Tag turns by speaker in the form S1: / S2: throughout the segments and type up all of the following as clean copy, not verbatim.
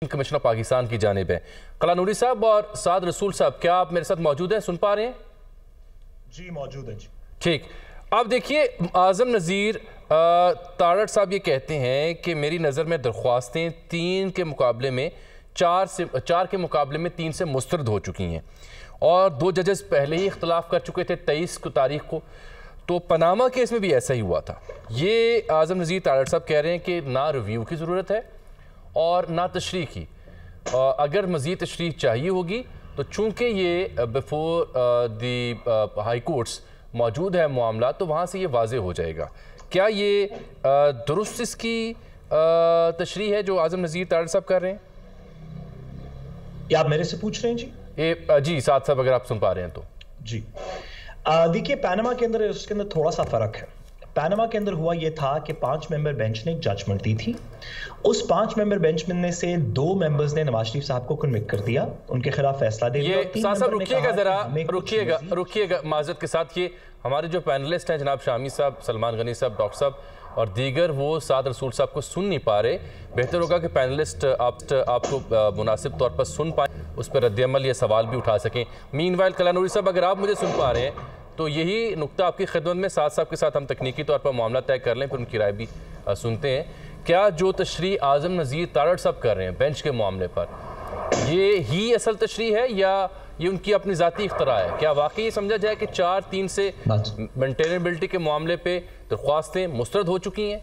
S1: Commissioner Pakistan की जानिब है। कलानूरी साहब और साद रसूल साहब, क्या आप मेरे साथ मौजूद हैं, सुन पा रहे हैं?
S2: जी मौजूद है जी।
S1: ठीक, अब देखिए, आज़म नज़ीर तारड़ साहब ये कहते हैं कि मेरी नज़र में दरख्वास्तें 3 के मुकाबले में 4 के मुकाबले में 3 से मुस्तरद हो चुकी हैं और 2 जजेस पहले ही इख्तलाफ कर चुके थे 23 तारीख को। तो पनामा केस में भी ऐसा ही हुआ था। ये आज़म नज़ीर तारड़ साहब कह रहे हैं कि ना रिव्यू की ज़रूरत है और ना तशरीह की। अगर मज़ीद तशरीह चाहिए होगी तो चूँकि ये बिफोर द हाई कोर्ट्स मौजूद है मामला, तो वहाँ से ये वाज़े हो जाएगा। क्या ये दुरुस्त इसकी तशरीह है जो आज़म नज़ीर तारड़ साहब कर रहे हैं?
S2: या आप मेरे से पूछ रहे हैं जी?
S1: जी साद साहब, अगर आप सुन पा रहे हैं तो।
S2: जी देखिए, पैनामा के अंदर उसके अंदर थोड़ा सा फ़र्क है। पैनामा के अंदर हुआ यह था कि 5 मेंबर बेंच ने एक जजमेंट दी थी। उस 5 मेंबर बेंच में से 2 मेंबर्स ने नवाज शरीफ साहब को कन्विक्ट कर दिया, उनके खिलाफ फैसला दे दिया।
S1: साहब रुकिएगा जरा, रुकिएगा माजरत के साथ। ये हमारे जो पैनलिस्ट हैं जनाब शामी साहब, सलमान गनी साहब, डॉक्टर साहब और दीगर, वो साद रसूल साहब को सुन नहीं पा रहे। बेहतर होगा कि पैनलिस्ट आपको मुनासिब तौर पर सुन पाएँ, उस पर रद्द-ए-अमल या सवाल भी उठा सकें। मीनवाइल कलानूरी साहब, अगर आप मुझे सुन पा रहे हैं तो यही नुक्ता आपकी खिदमत में, साद साहब के साथ हम तकनीकी तौर पर मामला तय कर लें, फिर उनकी राय भी सुनते हैं। क्या जो तशरीह आज़म नज़ीर तारड़ साहब कर रहे हैं बेंच के मामले पर, ये ही असल तशरीह है या ये उनकी अपनी ज़ाती इख्तरा है? क्या वाकई ये समझा जाए कि 4-3 से मेंटेनेबिलिटी के मामले पे दरख्वास्तें मुस्तरद हो चुकी हैं?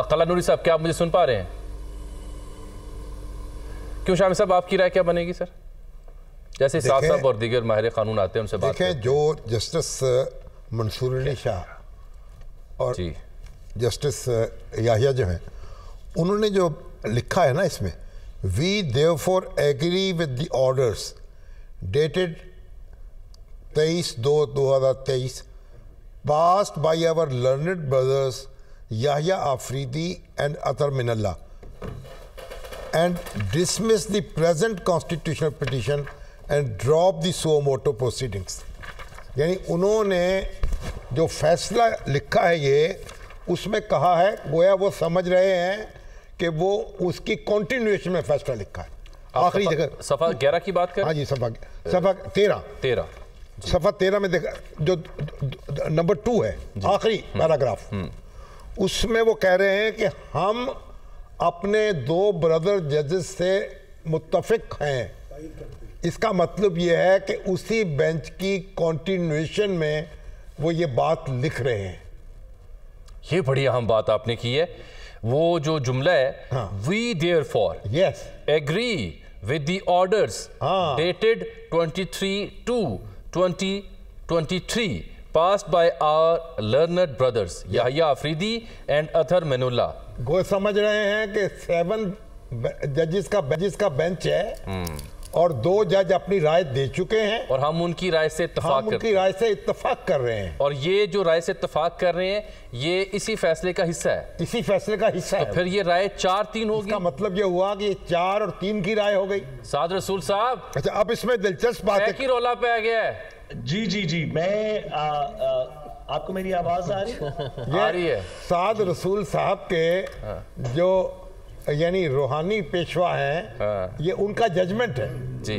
S1: कलानूरी साहब, क्या आप मुझे सुन पा रहे हैं? क्यों शामी साहब, आपकी राय क्या बनेगी सर? जैसे साद साहब और दीगर माहिर कानून आते हैं उनसे बात
S3: देखें। जो जस्टिस मंसूर अली शाह और जस्टिस याहिया जो हैं, उन्होंने जो लिखा है ना इसमें, we therefore agree with the orders dated 23/2/2023 passed by our learned brothers Yahya Afridi and Athar Minallah and dismiss the present constitutional petition and drop the suo motu proceedings। यानी उन्होंने जो फैसला लिखा है ये, उसमें कहा है गोया वो समझ रहे हैं कि वो उसकी कंटिन्यूएशन में फैसला लिखा है। आखिरी जगह
S1: सफ़ा 11 की बात करें।
S3: हाँ जी, सफ़ा 13 सफ़ा 13 में देखा, जो नंबर 2 है, आखिरी पैराग्राफ, उसमें वो कह रहे हैं कि हम अपने 2 ब्रदर जजेस से मुत्तफिक हैं। इसका मतलब ये है कि उसी बेंच की कंटिन्यूएशन में वो ये बात लिख रहे हैं।
S1: ये बड़ी अहम बात आपने की है। वो जो जुमला है, we therefore agree with the orders dated 23/2/2023 passed by our learned brothers Yahya Afridi and Athar Minallah।
S3: वो समझ रहे हैं कि 7 जजेस का बेंच है और 2 जज अपनी राय दे चुके हैं
S1: और हम उनकी राय से
S3: इत्तफाक कर रहे हैं।
S1: और ये जो राय से इत्तफाक कर रहे हैं, ये इसी फैसले का हिस्सा है। तो फिर ये राय 4-3 होगी।
S3: इसका मतलब ये हुआ कि 4 और 3 की राय हो गई।
S1: साद रसूल साहब,
S3: अच्छा, अब इसमें दिलचस्प बात है
S1: कि रोला पे आ गया है।
S2: जी मैं आपको मेरी आवाज आ रही
S1: है?
S3: साद रसूल साहब के जो यानी रूहानी पेशवा हैं, ये उनका जजमेंट है
S1: जी।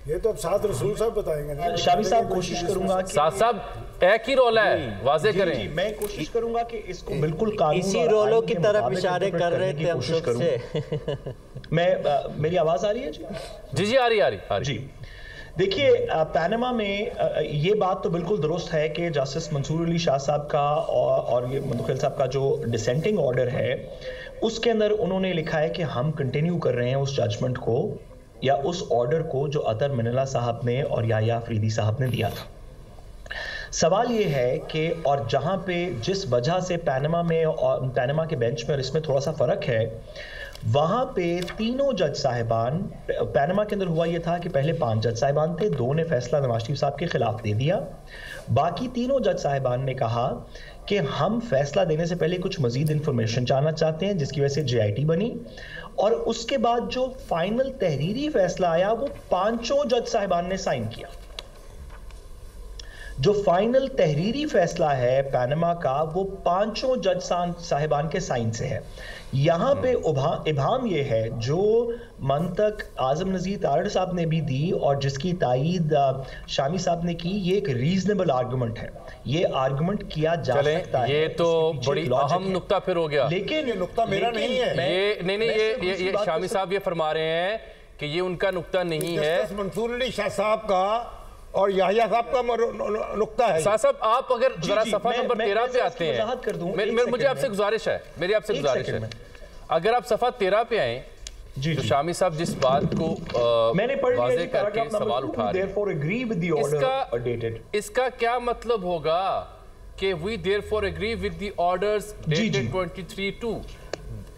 S4: ये तो अब साद रसूल साहब बताएंगे।
S2: शामी साहब, कोशिश करूंगा कि
S1: साद साहब एक ही रोला है, वाज़े करें।
S2: जी, मैं कोशिश करूंगा कि इसको बिल्कुल कानून
S5: इसी रोलों की तरफ इशारे कर रहे थे हम सबसे।
S2: मेरी आवाज आ रही है
S1: जी? आ रही
S2: जी। देखिए, पैनामा में ये बात तो बिल्कुल दुरुस्त है कि जस्टिस मंसूर अली शाह साहब का और ये मुदखिल साहब का जो डिसेंटिंग ऑर्डर है, उसके अंदर उन्होंने लिखा है कि हम कंटिन्यू कर रहे हैं उस जजमेंट को या उस ऑर्डर को जो अतर मिनल्ला साहब ने और याह्या अफरीदी साहब ने दिया था। सवाल ये है कि और जहां पे जिस वजह से पैनामा के बेंच में और इसमें थोड़ा सा फर्क है, वहां पे तीनों जज साहिबान, पैनामा के अंदर हुआ यह था कि पहले 5 जज साहिबान थे, 2 ने फैसला नवाज शरीफ साहब के खिलाफ दे दिया। बाकी तीनों जज साहिबान ने कहा कि हम फैसला देने से पहले कुछ मजीद इंफॉर्मेशन जानना चाहते हैं, जिसकी वजह से JIT बनी। और उसके बाद जो फाइनल तहरीरी फैसला आया वो 5 जज साहिबान ने साइन किया। जो फाइनल तहरीरी फैसला है पनामा का, वो पांचों जज साहिबान के साइन से है। यहाँ पे इबाम ये है जो मंतक आजम नज़ीर तारड़ साहब ने भी दी और जिसकी तायीद शामी साहब ने की, ये एक रीजनेबल आर्गुमेंट है, ये आर्गुमेंट किया जा सकता है।
S1: ये तो बड़ी अहम नुक्ता फिर हो गया,
S2: लेकिन
S3: ये नुक्ता मेरा नहीं है।
S1: ये शामी साहब ये फरमा रहे हैं कि ये उनका नुक्ता नहीं है,
S3: मंसूर अली शाह साहब का और याहिया साहब का नुक्ता है।
S1: साहब आप अगर जरा सफा नंबर 13 पे आते हैं, मुझे आपसे गुजारिश है, मेरी आपसे गुजारिश है, अगर आप सफा 13 पे आए, जो शामी साहब जिस बात को
S2: मैंने
S1: वाज़े करके सवाल उठा रहे हैं, इसका क्या मतलब होगा कि we therefore agree with the orders dated 23/2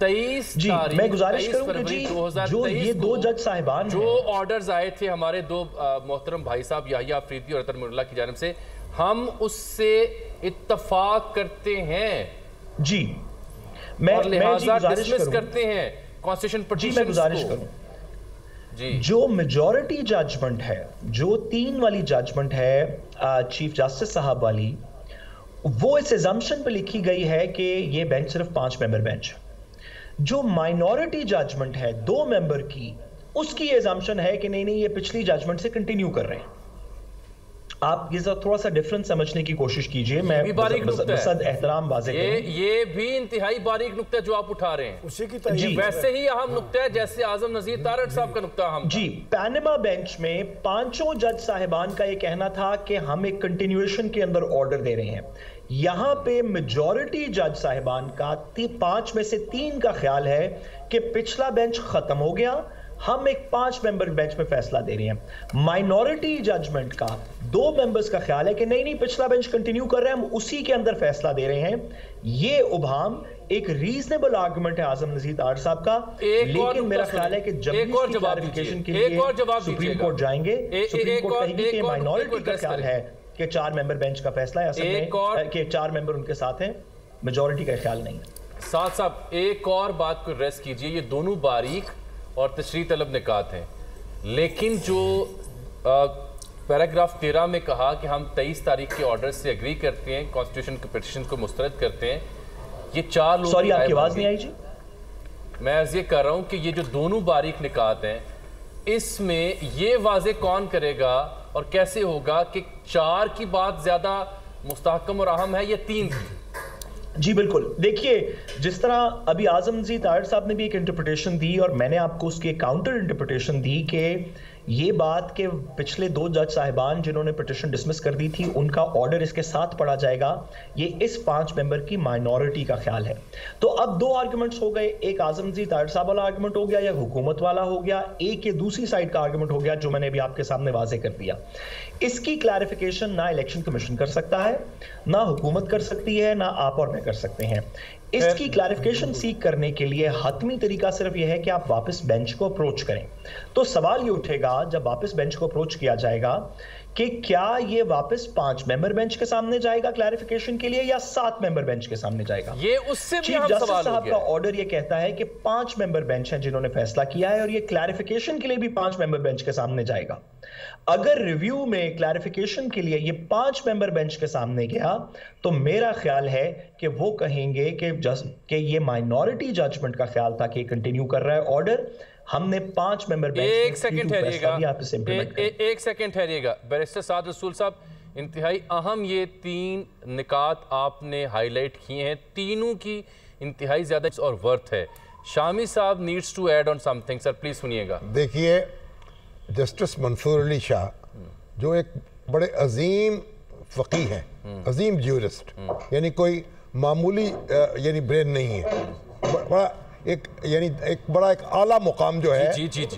S2: जी, मैं गुजारिश करूंगा जी, जो ये दो जज साहिबान
S1: जो ऑर्डर्स आए थे हमारे दो मोहतरम भाई साहब याहिया अफरीदी और अतर मुल्ला की जानिब से, हम उससे इत्तफाक करते हैं
S2: जी,
S1: और लिहाजा डिसमिस करते हैं कॉन्स्टिट्यूशन पिटीशन।
S2: मैं गुजारिश करूं जी, जो मेजॉरिटी जजमेंट है, जो 3 वाली जजमेंट है चीफ जस्टिस साहब वाली, वो इस एजम्पशन पे लिखी गई है कि ये बेंच सिर्फ 5 मेंबर बेंच। जो माइनॉरिटी जजमेंट है 2 मेंबर की, उसकी एजम्पशन है कि नहीं ये पिछली जजमेंट से कंटिन्यू कर रहे हैं। आप ये थोड़ा सा डिफरेंस समझने की कोशिश कीजिए। मैं एहतराम वाज़ेह करूं,
S1: ये भी इंतहाई बारीक नुक्ता जो आप उठा रहे हैं,
S4: उसी की
S1: जी वैसे ही अहम नुक्ता है जैसे आजम नज़ीर तारड़ साहब का नुक्ता अहम
S2: जी। पनामा बेंच में पांचों जज साहिबान का ये कहना था कि हम एक कंटिन्यूएशन के अंदर ऑर्डर दे रहे हैं। यहां पे मेजॉरिटी जज साहिबान का 5 में से 3 का ख्याल है कि पिछला बेंच खत्म हो गया, हम एक 5 मेंबर बेंच में फैसला दे रहे हैं। माइनॉरिटी जजमेंट का 2 मेंबर्स का ख्याल है कि नहीं पिछला बेंच कंटिन्यू कर रहे हैं, हम उसी के अंदर फैसला दे रहे हैं। ये उभाम एक रीजनेबल आर्गुमेंट है आजम नज़ीर तारड़ साहब का, लेकिन मेरा ख्याल है कि जब क्लैरिफिकेशन के लिए सुप्रीम कोर्ट जाएंगे, सुप्रीम कोर्ट कहेगी कि माइनॉरिटी का ख्याल है कि 4 मेंबर बेंच का फैसला है, असल में कि 4 मेंबर उनके साथ हैं, मेजॉरिटी का ख्याल नहीं है।
S1: साहब एक और बात को रेस्ट कीजिए, ये दोनों बारीक और तशरीह तलब निकात हैं, लेकिन जो पैराग्राफ 13 में कहा कि हम 23 तारीख के ऑर्डर से एग्री करते हैं, कॉन्स्टिट्यूशन के पिटीशन को मुस्तरद करते हैं, ये 4 लोग,
S2: सॉरी आपकी आवाज नहीं आई जी,
S1: मैं ये कह रहा हूं कि ये जो दोनों बारीक निकात हैं, इसमें ये वाजे कौन करेगा और कैसे होगा कि 4 की बात ज्यादा मुस्तहकम और अहम है या 3 की?
S2: जी बिल्कुल, देखिए जिस तरह अभी आजम नज़ीर तारड़ साहब ने भी एक इंटरप्रिटेशन दी और मैंने आपको उसकी काउंटर इंटरप्रिटेशन दी कि ये बात के पिछले 2 जज साहिबान जिन्होंने पिटीशन डिसमिस कर दी थी, उनका ऑर्डर इसके साथ पढ़ा जाएगा, ये इस 5 मेंबर की माइनॉरिटी का ख्याल है। तो अब 2 आर्गुमेंट्स हो गए, एक आजम नज़ीर तारड़ साहब वाला आर्गुमेंट हो गया या हुकूमत वाला हो गया, एक ये दूसरी साइड का आर्गुमेंट हो गया जो मैंने अभी आपके सामने वाजे कर दिया। इसकी क्लैरिफिकेशन ना इलेक्शन कमीशन कर सकता है, ना हुकूमत कर सकती है, ना आप और मैं कर सकते हैं। इसकी क्लैरिफिकेशन सीख करने के लिए हतमी तरीका सिर्फ यह है कि आप वापस बेंच को अप्रोच करें। तो सवाल ये उठेगा जब वापस बेंच को अप्रोच किया जाएगा कि क्या ये वापस 5 मेंबर बेंच के सामने जाएगा क्लैरिफिकेशन के लिए या 7 मेंबर बेंच के सामने जाएगा।
S1: ये उससे भी
S2: चीफ जस्टिस साहब का ऑर्डर ये कहता है कि 5 मेंबर बेंच हैं जिन्होंने फैसला किया है और ये क्लैरिफिकेशन के लिए भी 5 मेंबर बेंच के सामने जाएगा। अगर रिव्यू में क्लैरिफिकेशन के लिए ये 5 मेंबर बेंच के सामने गया तो मेरा ख्याल है कि वो कहेंगे कि ये माइनॉरिटी जजमेंट का ख्याल था कि कंटिन्यू कर रहा है ऑर्डर, हमने 5 मेंबर बेंच।
S1: एक सेकंड ठहरिएगा बैरिस्टर साद रसूल साहब, इंतहाई अहम ये 3 निकात आपने हाईलाइट किए हैं, तीनों की इंतहाई ज्यादा और वर्थ है। शामी साहब needs to add on something, sir please सुनिएगा।
S3: देखिए जस्टिस मंसूर अली शाह जो एक बड़े अजीम फ़क़ीह हैं, अजीम ज्यूरिस्ट, यानी कोई मामूली यानी ब्रेन नहीं है, बड़ा एक यानी एक बड़ा एक आला मुकाम जो है।
S1: जी जी जी